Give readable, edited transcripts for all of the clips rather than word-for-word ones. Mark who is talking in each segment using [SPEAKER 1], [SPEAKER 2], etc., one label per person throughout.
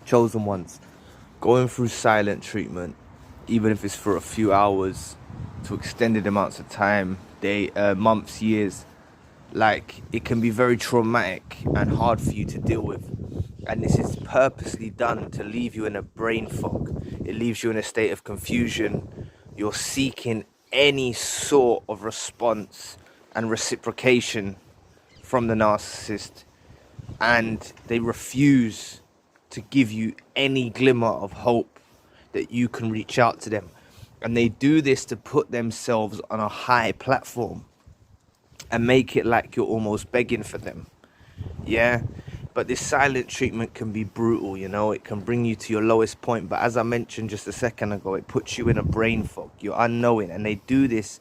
[SPEAKER 1] chosen ones, going through silent treatment, even if it's for a few hours to extended amounts of time, months, years, like, it can be very traumatic and hard for you to deal with. And this is purposely done to leave you in a brain fog. It leaves you in a state of confusion. You're seeking any sort of response and reciprocation from the narcissist, and they refuse to give you any glimmer of hope that you can reach out to them. And they do this to put themselves on a high platform and make it like you're almost begging for them. Yeah, but this silent treatment can be brutal, you know. It can bring you to your lowest point, but as I mentioned just a second ago, it puts you in a brain fog. You're unknowing, and they do this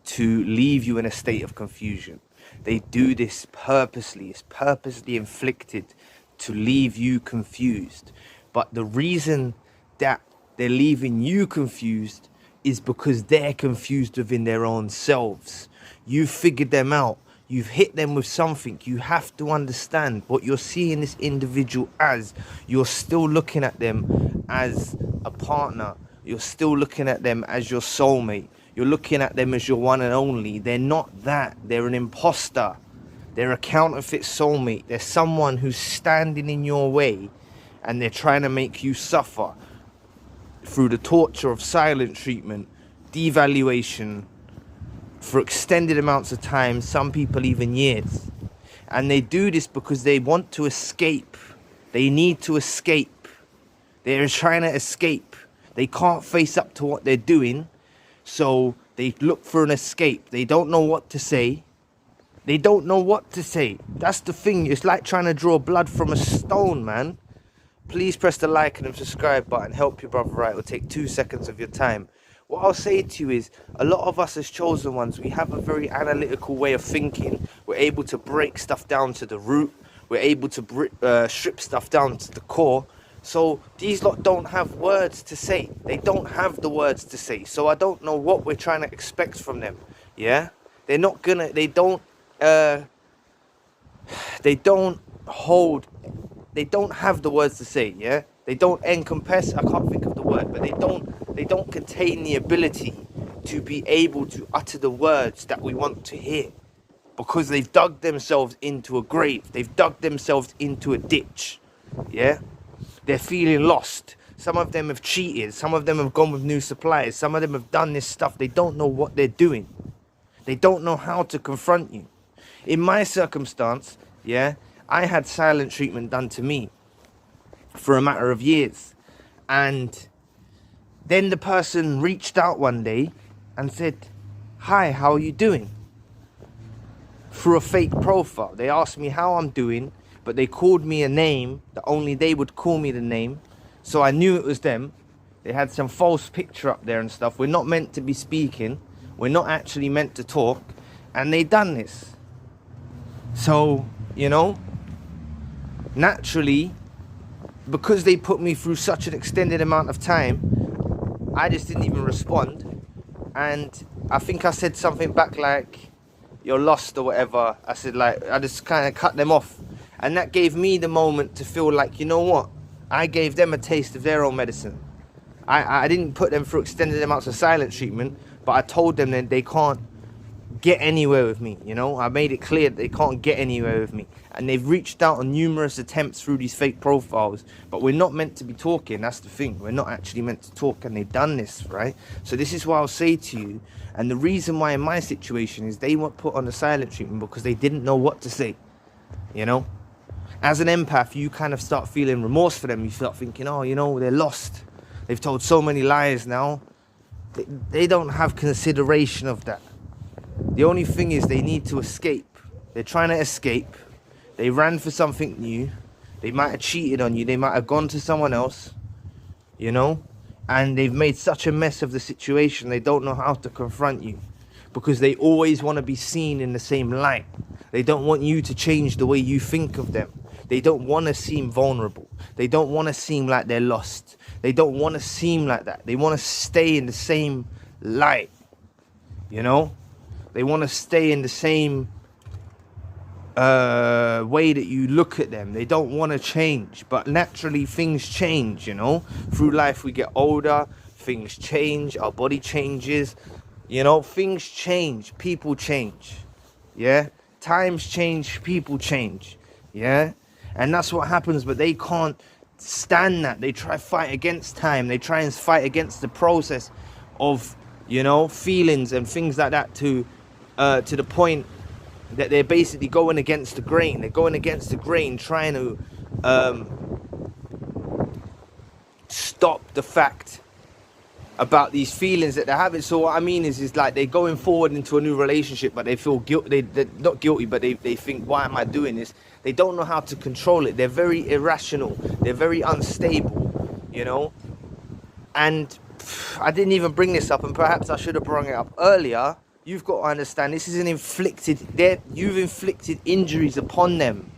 [SPEAKER 1] to leave you in a state of confusion. They do this purposely. It's purposely inflicted to leave you confused. But the reason that they're leaving you confused is because they're confused within their own selves. You've figured them out. You've hit them with something. You have to understand what you're seeing this individual as. You're still looking at them as a partner. You're still looking at them as your soulmate. You're looking at them as your one and only. They're not that. They're an imposter. They're a counterfeit soulmate. They're someone who's standing in your way, and they're trying to make you suffer through the torture of silent treatment, devaluation, for extended amounts of time, some people even years. And they do this because they want to escape. They need to escape. They're trying to escape. They can't face up to what they're doing, so they look for an escape. They don't know what to say. They don't know what to say. That's the thing. It's like trying to draw blood from a stone, man. Please press the like and subscribe button. Help your brother out. It will take 2 seconds of your time. What I'll say to you is, a lot of us as chosen ones, we have a very analytical way of thinking. We're able to break stuff down to the root. We're able to strip stuff down to the core. So these lot don't have words to say. They don't have the words to say. So I don't know what we're trying to expect from them. Yeah? They're not gonna, they don't have the words to say, yeah? They don't encompass, I can't think of the word, but they don't contain the ability to be able to utter the words that we want to hear, because they've dug themselves into a grave. They've dug themselves into a ditch, yeah? They're feeling lost. Some of them have cheated. Some of them have gone with new suppliers. Some of them have done this stuff. They don't know what they're doing. They don't know how to confront you. In my circumstance, yeah, I had silent treatment done to me for a matter of years. And then the person reached out one day and said, "Hi, how are you doing?" Through a fake profile. They asked me how I'm doing, but they called me a name that only they would call me the name. So I knew it was them. They had some false picture up there and stuff. We're not meant to be speaking. We're not actually meant to talk. And they done this. So, you know, naturally, because they put me through such an extended amount of time, I just didn't even respond. And I think I said something back like, "You're lost," or whatever. I said, like, I just kind of cut them off. And that gave me the moment to feel like, you know what? I gave them a taste of their own medicine. I didn't put them through extended amounts of silent treatment, but I told them that they can't get anywhere with me, you know? I made it clear that they can't get anywhere with me. And they've reached out on numerous attempts through these fake profiles, but we're not meant to be talking. That's the thing. We're not actually meant to talk, and they've done this, right? So this is what I'll say to you. And the reason why in my situation is they were put on the silent treatment because they didn't know what to say, you know? As an empath, you kind of start feeling remorse for them. You start thinking, oh, you know, they're lost. They've told so many lies now. They don't have consideration of that. The only thing is they need to escape. They're trying to escape. They ran for something new. They might have cheated on you. They might have gone to someone else, you know? And they've made such a mess of the situation, they don't know how to confront you, because they always want to be seen in the same light. They don't want you to change the way you think of them. They don't want to seem vulnerable. They don't want to seem like they're lost. They don't want to seem like that. They want to stay in the same light, you know? They want to stay in the same way that you look at them. They don't want to change, but naturally things change, you know. Through life we get older, things change, our body changes, you know, things change, people change, yeah. Times change, people change, yeah. And that's what happens, but they can't stand that. They try fight against time, they try and fight against the process of, you know, feelings and things like that, to the point that they're basically going against the grain. They're going against the grain, trying to stop the fact about these feelings that they're having. So what I mean is like they're going forward into a new relationship, but they feel guilty. They're not guilty, but they think, why am I doing this? They don't know how to control it. They're very irrational. They're very unstable, you know. And I didn't even bring this up, and perhaps I should have brought it up earlier. You've got to understand, this is you've inflicted injuries upon them.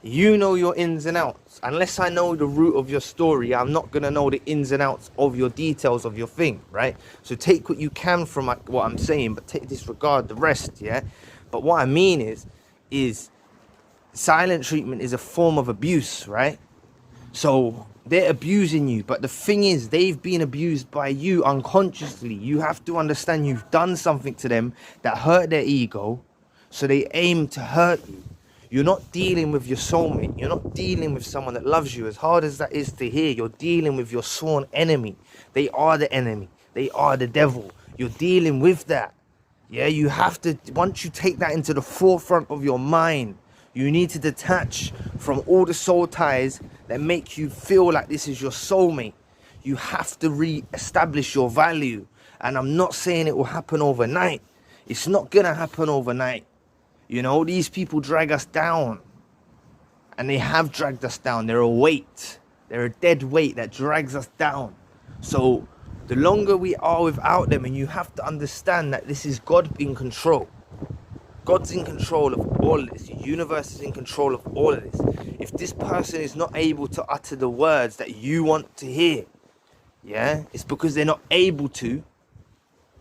[SPEAKER 1] You know your ins and outs. Unless I know the root of your story, I'm not going to know the ins and outs of your details of your thing, right? So take what you can from what I'm saying, but disregard the rest, yeah? But what I mean is silent treatment is a form of abuse, right? So they're abusing you, but the thing is, they've been abused by you unconsciously. You have to understand you've done something to them that hurt their ego, so they aim to hurt you. You're not dealing with your soulmate. You're not dealing with someone that loves you. As hard as that is to hear, you're dealing with your sworn enemy. They are the enemy. They are the devil. You're dealing with that. Yeah, you have to, once you take that into the forefront of your mind, you need to detach from all the soul ties that make you feel like this is your soulmate. You have to re-establish your value. And I'm not saying it will happen overnight. It's not going to happen overnight. You know, these people drag us down. And they have dragged us down. They're a weight. They're a dead weight that drags us down. So the longer we are without them, and you have to understand that this is God in control. God's in control of all of this. The universe is in control of all of this. If this person is not able to utter the words that you want to hear, yeah, it's because they're not able to,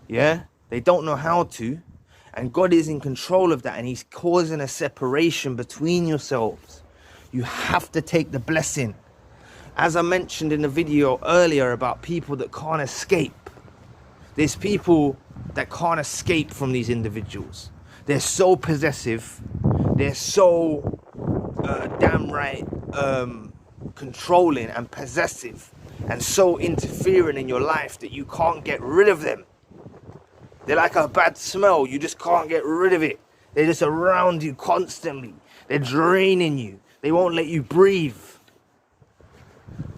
[SPEAKER 1] yeah, they don't know how to, and God is in control of that, and he's causing a separation between yourselves. You have to take the blessing. As I mentioned in the video earlier about people that can't escape, there's people that can't escape from these individuals. They're so possessive. They're so damn right controlling and possessive, and so interfering in your life that you can't get rid of them. They're like a bad smell. You just can't get rid of it. They're just around you constantly. They're draining you. They won't let you breathe.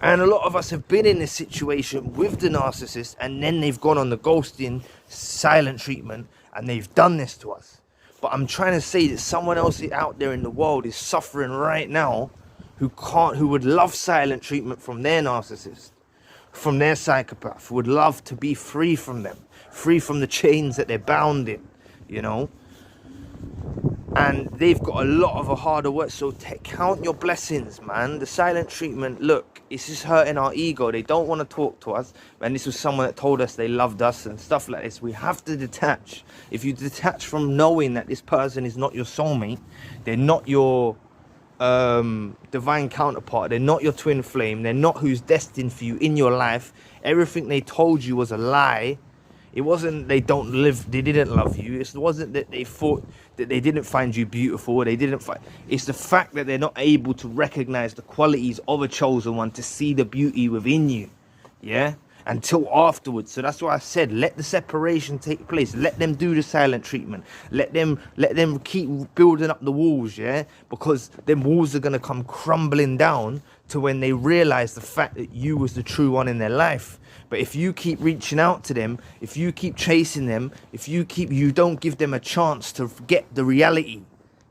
[SPEAKER 1] And a lot of us have been in this situation with the narcissist, and then they've gone on the ghosting, silent treatment, and they've done this to us. But I'm trying to say that someone else out there in the world is suffering right now who would love silent treatment from their narcissist, from their psychopath, who would love to be free from them, free from the chains that they're bound in, you know. And they've got a lot of a harder work. So count your blessings, man. The silent treatment, look, it's just hurting our ego. They don't want to talk to us. And this was someone that told us they loved us and stuff like this. We have to detach. If you detach from knowing that this person is not your soulmate, they're not your divine counterpart, they're not your twin flame, they're not who's destined for you in your life. Everything they told you was a lie. It wasn't they didn't love you. It wasn't that they thought that they didn't find you beautiful. It's the fact that they're not able to recognize the qualities of a chosen one, to see the beauty within you, yeah, until afterwards. So that's why I said, let the separation take place. Let them do the silent treatment. Let them keep building up the walls, yeah, because them walls are gonna come crumbling down to when they realize the fact that you was the true one in their life. But if you keep reaching out to them, if you keep chasing them, you don't give them a chance to get the reality,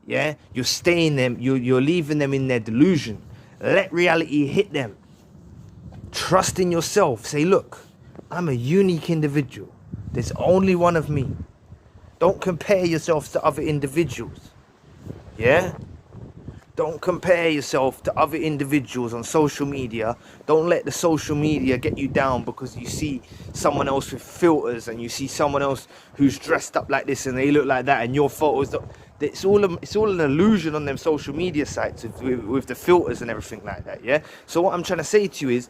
[SPEAKER 1] yeah, you're staying them, you're leaving them in their delusion. Let reality hit them. Trust in yourself. Say, look, I'm a unique individual. There's only one of me. Don't compare yourselves to other individuals, yeah. Don't compare yourself to other individuals on social media. Don't let the social media get you down because you see someone else with filters and you see someone else who's dressed up like this and they look like that, and your photos. It's all an illusion on them social media sites with the filters and everything like that. Yeah. So what I'm trying to say to you is,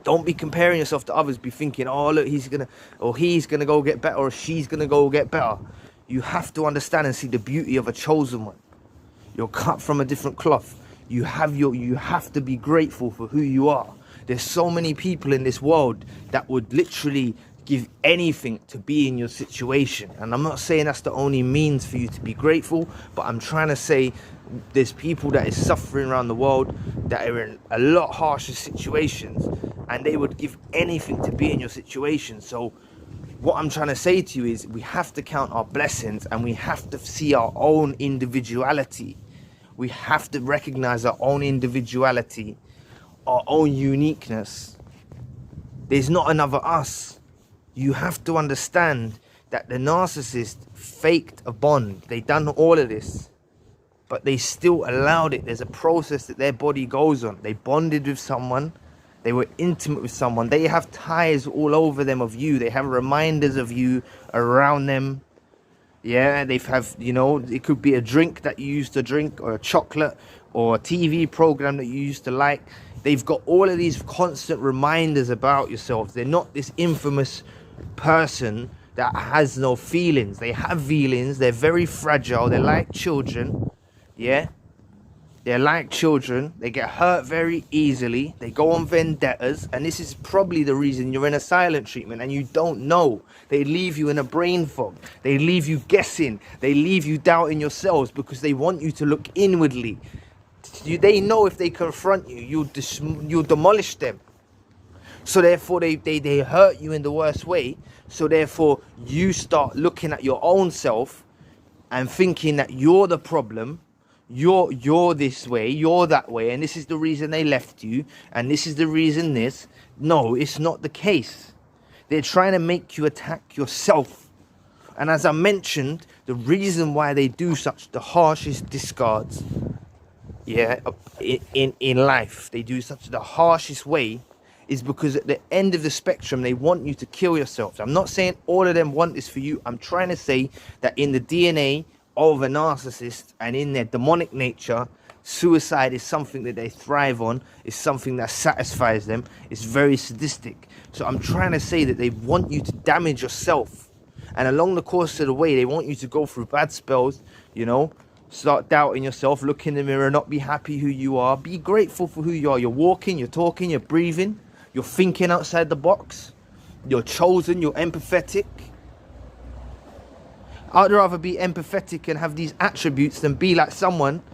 [SPEAKER 1] don't be comparing yourself to others. Be thinking, oh look, he's gonna go get better, or she's gonna go get better. You have to understand and see the beauty of a chosen one. You're cut from a different cloth. You have to be grateful for who you are. There's so many people in this world that would literally give anything to be in your situation. And I'm not saying that's the only means for you to be grateful, but I'm trying to say there's people that is suffering around the world that are in a lot harsher situations, and they would give anything to be in your situation. So what I'm trying to say to you is, we have to count our blessings, and we have to see our own individuality. We have to recognize our own individuality, our own uniqueness. There's not another us. You have to understand that the narcissist faked a bond. They done all of this, but they still allowed it. There's a process that their body goes on. They bonded with someone. They were intimate with someone. They have ties all over them of you. They have reminders of you around them. Yeah, they have, it could be a drink that you used to drink, or a chocolate, or a TV program that you used to like. They've got all of these constant reminders about yourself. They're not this infamous person that has no feelings. They have feelings. They're very fragile. They're like children. Yeah. They're like children. They get hurt very easily. They go on vendettas. And this is probably the reason you're in a silent treatment and you don't know. They leave you in a brain fog. They leave you guessing. They leave you doubting yourselves because they want you to look inwardly. They know if they confront you, you'll demolish them. So therefore, they hurt you in the worst way. So therefore, you start looking at your own self and thinking that you're the problem. You're this way, you're that way, and this is the reason they left you, and this is the reason this. No, it's not the case. They're trying to make you attack yourself. And as I mentioned, the reason why they do the harshest discards, in life, they do the harshest way, is because at the end of the spectrum, they want you to kill yourself. I'm not saying all of them want this for you. I'm trying to say that in the DNA of a narcissist and in their demonic nature, suicide is something that they thrive on, is something that satisfies them. It's very sadistic. So I'm trying to say that they want you to damage yourself, and along the course of the way, they want you to go through bad spells, start doubting yourself, look in the mirror, not be happy who you are. Be grateful for who you are. You're walking, you're talking, you're breathing, you're thinking outside the box, you're chosen, you're empathetic. I'd rather be empathetic and have these attributes than be like someone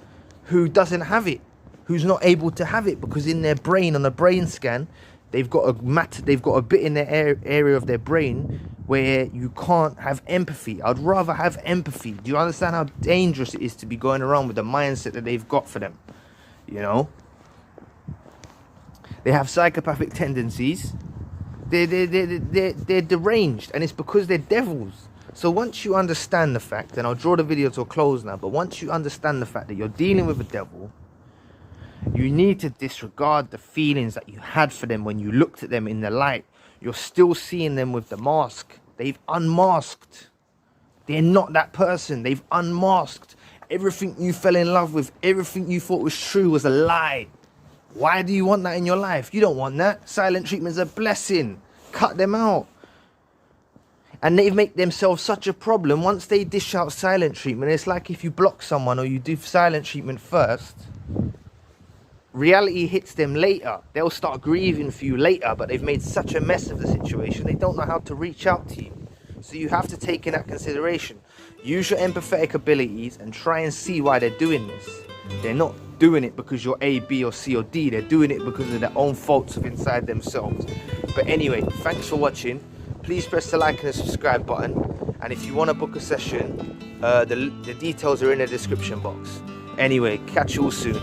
[SPEAKER 1] who doesn't have it, who's not able to have it, because in their brain, on a brain scan, they've got a bit in their area of their brain where you can't have empathy. I'd rather have empathy. Do you understand how dangerous it is to be going around with the mindset that they've got for them? They have psychopathic tendencies. They're deranged, and it's because they're devils. So once you understand the fact, and I'll draw the video to a close now, but once you understand the fact that you're dealing with a devil, you need to disregard the feelings that you had for them when you looked at them in the light. You're still seeing them with the mask. They've unmasked. They're not that person. They've unmasked. Everything you fell in love with, everything you thought was true was a lie. Why do you want that in your life? You don't want that. Silent treatment's a blessing. Cut them out. And they make themselves such a problem. Once they dish out silent treatment, it's like if you block someone or you do silent treatment first, reality hits them later. They'll start grieving for you later, but they've made such a mess of the situation, they don't know how to reach out to you. So you have to take in that consideration. Use your empathetic abilities and try and see why they're doing this. They're not doing it because you're A, B, or C, or D. They're doing it because of their own faults of inside themselves. But anyway, thanks for watching. Please press the like and the subscribe button. And if you want to book a session, the details are in the description box. Anyway, catch you all soon.